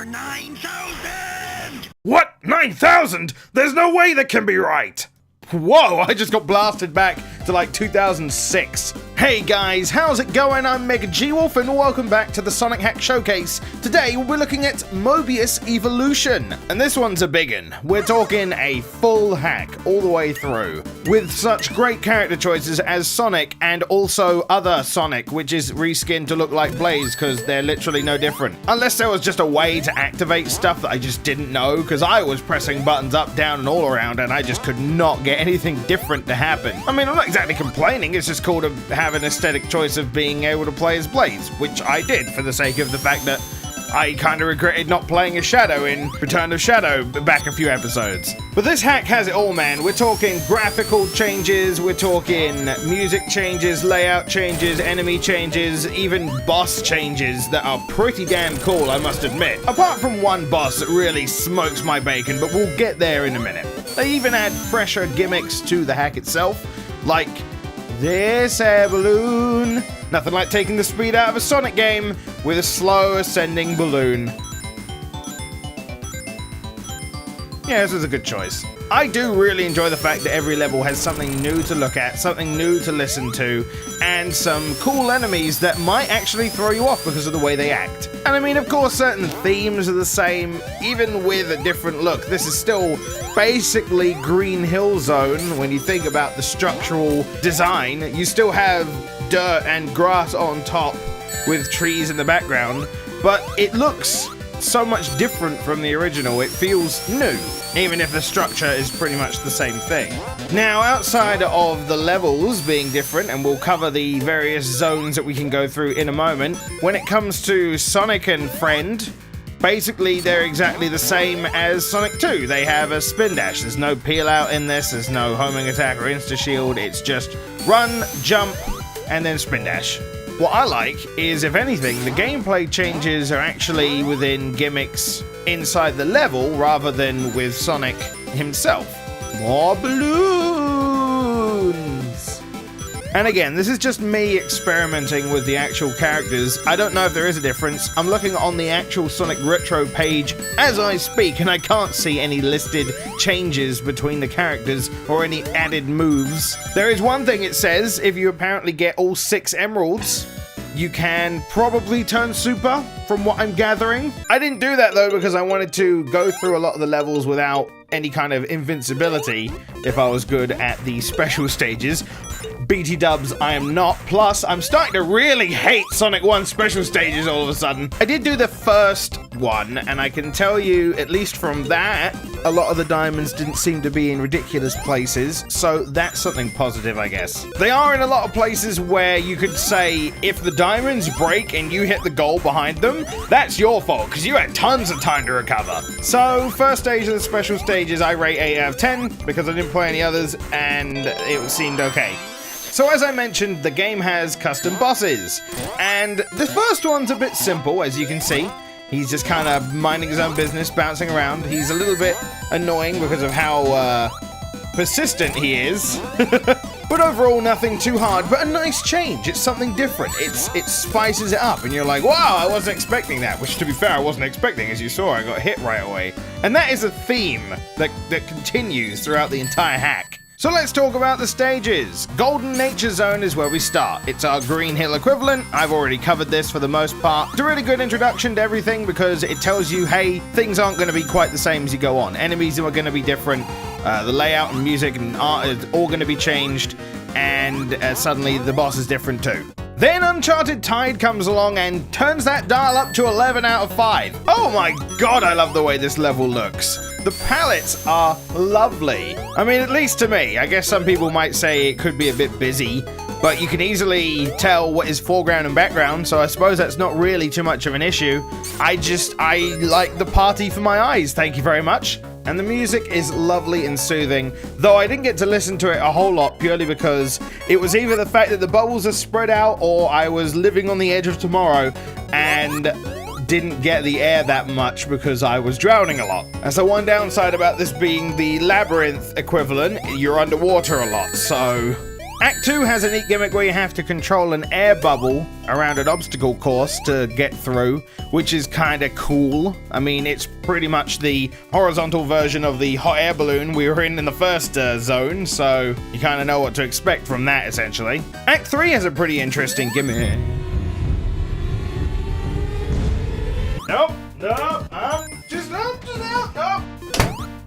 over 9,000! What? 9,000? There's no way that can be right! Whoa, I just got blasted back to like 2006. Hey guys, how's it going? I'm MegaGWolf and welcome back to the Sonic Hack Showcase. Today we're looking at Mobius Evolution, and this one's a biggin. We're talking a full hack all the way through, with such great character choices as Sonic and also other Sonic, which is reskinned to look like Blaze because they're literally no different. Unless there was just a way to activate stuff that I just didn't know, because I was pressing buttons up, down and all around and I just could not get anything different to happen. I mean, I'm not exactly complaining, it's just cool to have an aesthetic choice of being able to play as Blaze, which I did for the sake of the fact that I kind of regretted not playing as Shadow in Return of Shadow back a few episodes. But this hack has it all, man. We're talking graphical changes, we're talking music changes, layout changes, enemy changes, even boss changes that are pretty damn cool, I must admit. Apart from one boss that really smokes my bacon, but we'll get there in a minute. They even add fresher gimmicks to the hack itself, like this air balloon. Nothing like taking the speed out of a Sonic game with a slow ascending balloon. Yeah, this is a good choice. I do really enjoy the fact that every level has something new to look at, something new to listen to, and some cool enemies that might actually throw you off because of the way they act. And I mean, of course, certain themes are the same, even with a different look. This is still basically Green Hill Zone when you think about the structural design. You still have dirt and grass on top with trees in the background, but it looks so much different from the original. It feels new, even if the structure is pretty much the same thing. Now, outside of the levels being different, and we'll cover the various zones that we can go through in a moment, when it comes to Sonic and Friend, basically they're exactly the same as Sonic 2. They have a spin dash. There's no peel out in this, there's no homing attack or insta shield, it's just run, jump, and then spin dash. What I like is, if anything, the gameplay changes are actually within gimmicks inside the level rather than with Sonic himself. More balloons! And again, this is just me experimenting with the actual characters. I don't know if there is a difference. I'm looking on the actual Sonic Retro page as I speak, and I can't see any listed changes between the characters or any added moves. There is one thing it says: if you apparently get all 6 emeralds, you can probably turn super, from what I'm gathering. I didn't do that though because I wanted to go through a lot of the levels without any kind of invincibility if I was good at the special stages. BT dubs, I am not. Plus, I'm starting to really hate Sonic 1 special stages all of a sudden. I did do the first one, and I can tell you, at least from that, a lot of the diamonds didn't seem to be in ridiculous places, so that's something positive, I guess. They are in a lot of places where you could say, if the diamonds break and you hit the goal behind them, that's your fault, because you had tons of time to recover. So, first stage of the special stages, I rate 8 out of 10, because I didn't play any others, and it seemed okay. So as I mentioned, the game has custom bosses, and the first one's a bit simple, as you can see. He's just kind of minding his own business, bouncing around. He's a little bit annoying because of how persistent he is. But overall, nothing too hard, but a nice change. It's something different. It spices it up, and you're like, wow, I wasn't expecting that. Which, to be fair, I wasn't expecting. As you saw, I got hit right away. And that is a theme that continues throughout the entire hack. So let's talk about the stages. Golden Nature Zone is where we start. It's our Green Hill equivalent. I've already covered this for the most part. It's a really good introduction to everything because it tells you, hey, things aren't going to be quite the same as you go on. Enemies are going to be different. The layout and music and art is all going to be changed, and suddenly the boss is different too. Then Uncharted Tide comes along and turns that dial up to 11 out of 5. Oh my god, I love the way this level looks. The palettes are lovely. I mean, at least to me. I guess some people might say it could be a bit busy, but you can easily tell what is foreground and background, so I suppose that's not really too much of an issue. I like the party for my eyes, thank you very much. And the music is lovely and soothing, though I didn't get to listen to it a whole lot purely because it was either the fact that the bubbles are spread out or I was living on the edge of tomorrow and didn't get the air that much because I was drowning a lot. And so one downside about this being the Labyrinth equivalent, you're underwater a lot, so Act 2 has a neat gimmick where you have to control an air bubble around an obstacle course to get through, which is kinda cool. I mean, it's pretty much the horizontal version of the hot air balloon we were in the first zone, so you kinda know what to expect from that, essentially. Act 3 has a pretty interesting gimmick. Nope.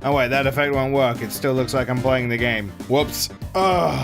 Oh wait, that effect won't work. It still looks like I'm playing the game. Whoops.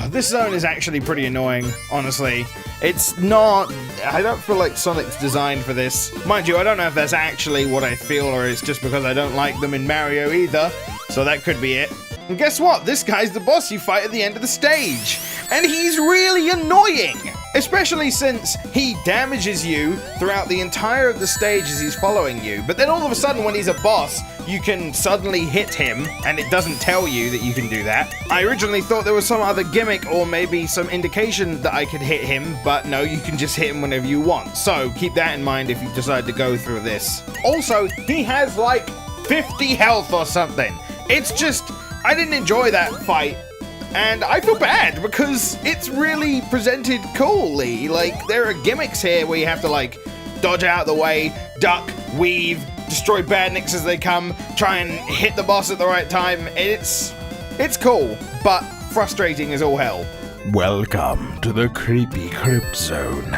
This zone is actually pretty annoying, honestly. It's not... I don't feel like Sonic's designed for this. Mind you, I don't know if that's actually what I feel or it's just because I don't like them in Mario either. So that could be it. And guess what? This guy's the boss you fight at the end of the stage. And he's really annoying! Especially since he damages you throughout the entire of the stage as he's following you. But then all of a sudden when he's a boss, you can suddenly hit him, and it doesn't tell you that you can do that. I originally thought there was some other gimmick or maybe some indication that I could hit him, but no, you can just hit him whenever you want. So keep that in mind if you decide to go through this. Also, he has like 50 health or something. It's just, I didn't enjoy that fight. And I feel bad because it's really presented coolly. Like, there are gimmicks here where you have to, like, dodge out of the way, duck, weave, destroy badniks as they come, try and hit the boss at the right time. It's cool, but frustrating as all hell. Welcome to the creepy Crypt Zone,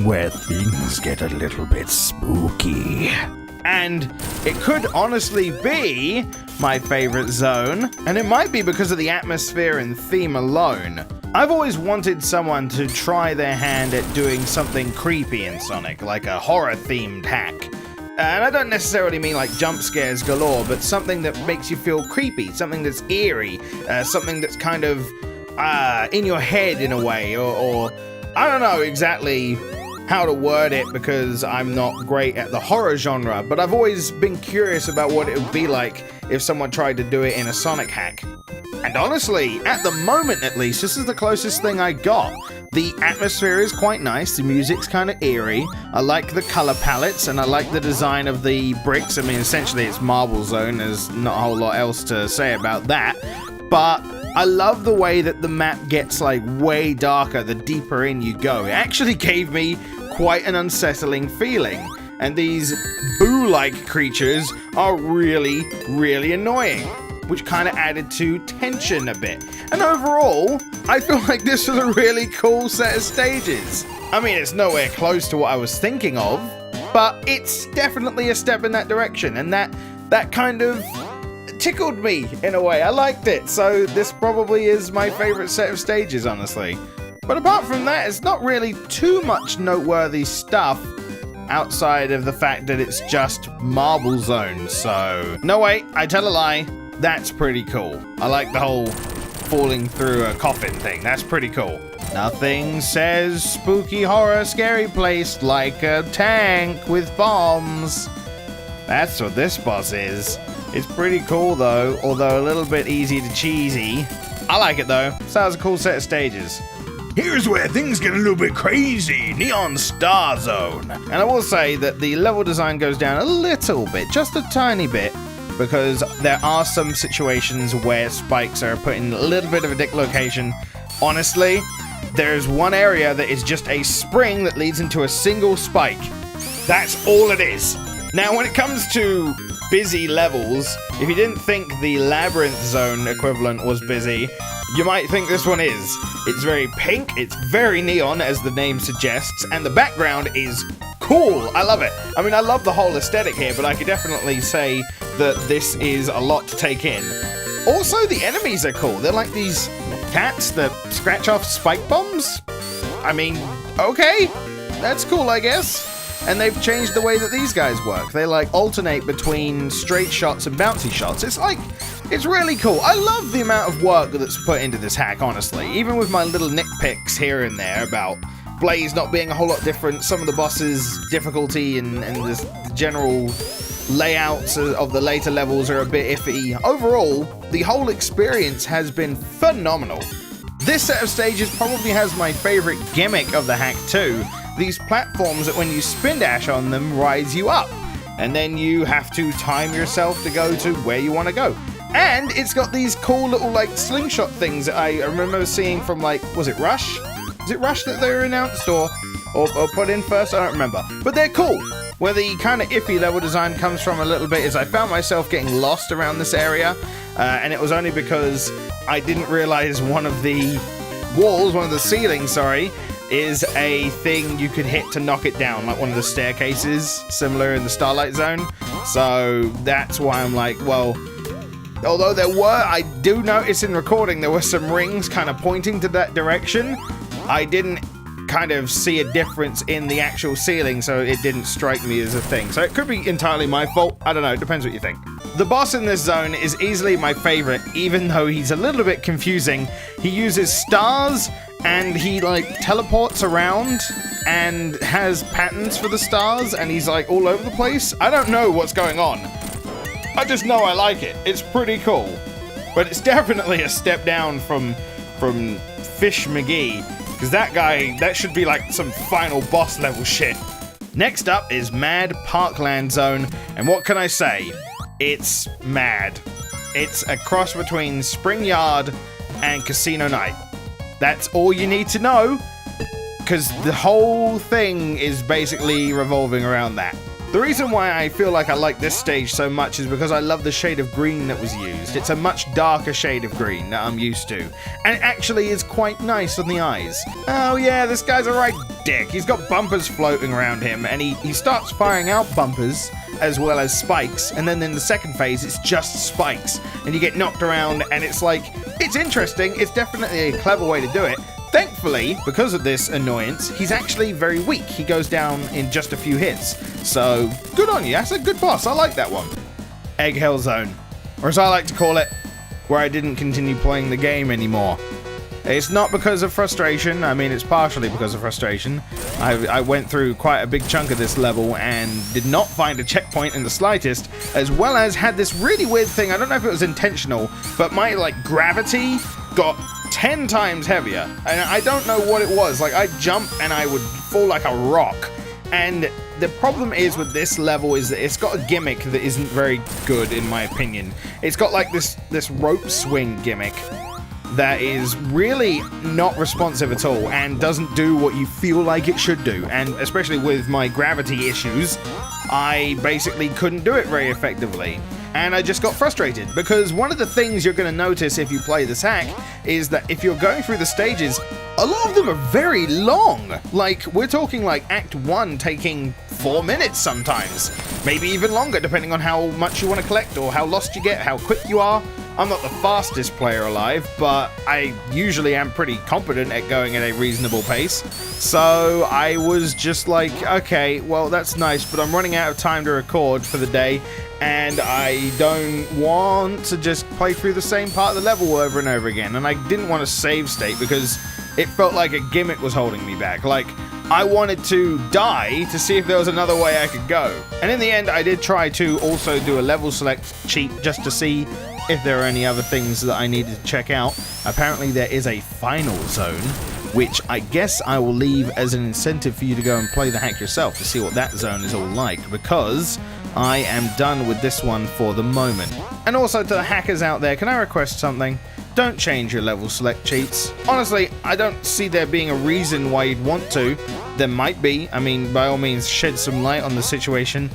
where things get a little bit spooky. And it could honestly be my favorite zone, and it might be because of the atmosphere and theme alone. I've always wanted someone to try their hand at doing something creepy in Sonic, like a horror-themed hack. And I don't necessarily mean like jump scares galore, but something that makes you feel creepy, something that's eerie, something that's kind of in your head in a way, or I don't know exactly how to word it because I'm not great at the horror genre, but I've always been curious about what it would be like if someone tried to do it in a Sonic hack. And honestly, at the moment at least, this is the closest thing I got. The atmosphere is quite nice, the music's kind of eerie, I like the color palettes, and I like the design of the bricks. I mean, essentially it's Marble Zone, there's not a whole lot else to say about that, but I love the way that the map gets like way darker the deeper in you go. It actually gave me quite an unsettling feeling, and these boo-like creatures are really, really annoying, which kind of added to tension a bit. And overall, I feel like this was a really cool set of stages. I mean, it's nowhere close to what I was thinking of, but it's definitely a step in that direction, and that kind of tickled me in a way. I liked it, so this probably is my favorite set of stages, honestly. But apart from that, it's not really too much noteworthy stuff outside of the fact that it's just Marble Zone, so... No, wait, I tell a lie. That's pretty cool. I like the whole falling through a coffin thing. That's pretty cool. Nothing says spooky horror scary place like a tank with bombs. That's what this boss is. It's pretty cool though, although a little bit easy to cheesy. I like it though. Sounds a cool set of stages. Here's where things get a little bit crazy, Neon Star Zone. And I will say that the level design goes down a little bit, just a tiny bit, because there are some situations where spikes are put in a little bit of a dick location. Honestly, there's one area that is just a spring that leads into a single spike. That's all it is. Now, when it comes to busy levels, if you didn't think the Labyrinth Zone equivalent was busy, you might think this one is. It's very pink, it's very neon, as the name suggests, and the background is cool. I love it. I mean, I love the whole aesthetic here, but I could definitely say that this is a lot to take in. Also, the enemies are cool. They're like these cats that scratch off spike bombs. I mean, okay, that's cool, I guess. And they've changed the way that these guys work. They like alternate between straight shots and bouncy shots. It's really cool. I love the amount of work that's put into this hack, honestly. Even with my little nitpicks here and there about Blaze not being a whole lot different, some of the bosses' difficulty and the general layouts of the later levels are a bit iffy. Overall, the whole experience has been phenomenal. This set of stages probably has my favorite gimmick of the hack too. These platforms that when you spin dash on them rise you up, and then you have to time yourself to go to where you want to go. And it's got these cool little, like, slingshot things that I remember seeing from, like, was it Rush? Is it Rush that they were announced or put in first? I don't remember. But they're cool. Where the kind of iffy level design comes from a little bit is I found myself getting lost around this area, and it was only because I didn't realize one of the ceilings, is a thing you could hit to knock it down, like one of the staircases, similar in the Starlight Zone. So that's why I'm like, well, although I do notice in recording there were some rings kind of pointing to that direction, I didn't kind of see a difference in the actual ceiling, so it didn't strike me as a thing. So it could be entirely my fault. I don't know. It depends what you think. The boss in this zone is easily my favorite, even though he's a little bit confusing. He uses stars and he like teleports around and has patterns for the stars, and he's like all over the place. I don't know what's going on. I just know I like it. It's pretty cool. But it's definitely a step down from Fish McGee. Because that guy, that should be like some final boss level shit. Next up is Mad Parkland Zone, and what can I say? It's mad. It's a cross between Spring Yard and Casino Night. That's all you need to know, because the whole thing is basically revolving around that. The reason why I feel like I like this stage so much is because I love the shade of green that was used. It's a much darker shade of green that I'm used to, and it actually is quite nice on the eyes. Oh yeah, this guy's a right dick. He's got bumpers floating around him, and he starts firing out bumpers as well as spikes, and then in the second phase it's just spikes, and you get knocked around, and it's like, it's interesting. It's definitely a clever way to do it. Thankfully, because of this annoyance, he's actually very weak. He goes down in just a few hits. So, good on you. That's a good boss. I like that one. Egg Hell Zone, or as I like to call it, where I didn't continue playing the game anymore. It's not because of frustration. I mean, it's partially because of frustration. I went through quite a big chunk of this level and did not find a checkpoint in the slightest, as well as had this really weird thing. I don't know if it was intentional, but my, like, gravity got 10 times heavier, and I don't know what it was. Like, I'd jump and I would fall like a rock. And the problem is with this level is that it's got a gimmick that isn't very good, in my opinion. It's got like this rope swing gimmick that is really not responsive at all and doesn't do what you feel like it should do. And especially with my gravity issues, I basically couldn't do it very effectively. And I just got frustrated, because one of the things you're going to notice if you play this hack is that if you're going through the stages, a lot of them are very long. Like, we're talking like Act 1 taking 4 minutes sometimes, maybe even longer, depending on how much you want to collect or how lost you get, how quick you are. I'm not the fastest player alive, but I usually am pretty competent at going at a reasonable pace. So I was just like, okay, well, that's nice, but I'm running out of time to record for the day, and I don't want to just play through the same part of the level over and over again. And I didn't want to save state because it felt like a gimmick was holding me back. Like, I wanted to die to see if there was another way I could go. And in the end, I did try to also do a level select cheat just to see if there are any other things that I needed to check out. Apparently there is a final zone, which I guess I will leave as an incentive for you to go and play the hack yourself to see what that zone is all like, because I am done with this one for the moment. And also to the hackers out there, can I request something? Don't change your level select cheats. Honestly, I don't see there being a reason why you'd want to. There might be. I mean, by all means, shed some light on the situation,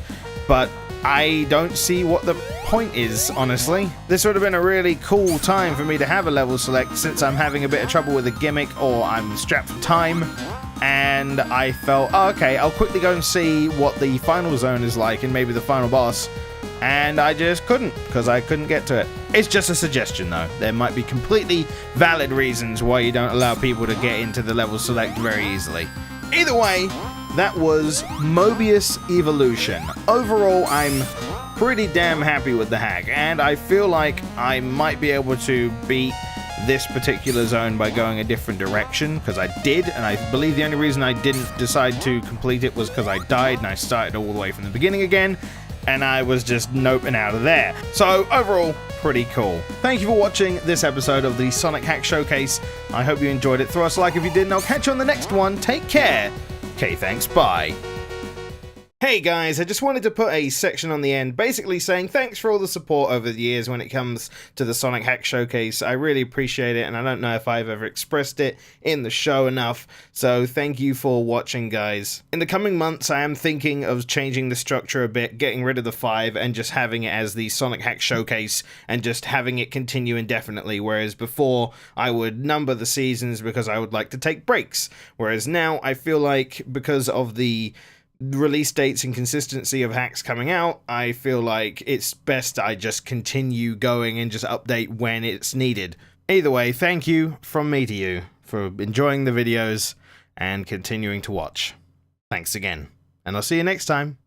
but I don't see what the point is, honestly. This would have been a really cool time for me to have a level select, since I'm having a bit of trouble with a gimmick or I'm strapped for time, and I felt, oh, okay, I'll quickly go and see what the final zone is like and maybe the final boss, and I just couldn't, because I couldn't get to it. It's just a suggestion though. There might be completely valid reasons why you don't allow people to get into the level select very easily. Either way, that was Mobius Evolution. Overall, I'm pretty damn happy with the hack, and I feel like I might be able to beat this particular zone by going a different direction, because I did, and I believe the only reason I didn't decide to complete it was because I died and I started all the way from the beginning again, and I was just noping out of there. So overall, pretty cool. Thank you for watching this episode of the Sonic Hack Showcase. I hope you enjoyed it. Throw us a like if you did, and I'll catch you on the next one. Take care. Okay, thanks, bye. Hey guys, I just wanted to put a section on the end basically saying thanks for all the support over the years when it comes to the Sonic Hack Showcase. I really appreciate it, and I don't know if I've ever expressed it in the show enough, so thank you for watching, guys. In the coming months, I am thinking of changing the structure a bit, getting rid of the 5 and just having it as the Sonic Hack Showcase and just having it continue indefinitely, whereas before I would number the seasons because I would like to take breaks, whereas now I feel like because of the release dates and consistency of hacks coming out, I feel like it's best I just continue going and just update when it's needed. Either way, thank you from me to you for enjoying the videos and continuing to watch. Thanks again, and I'll see you next time.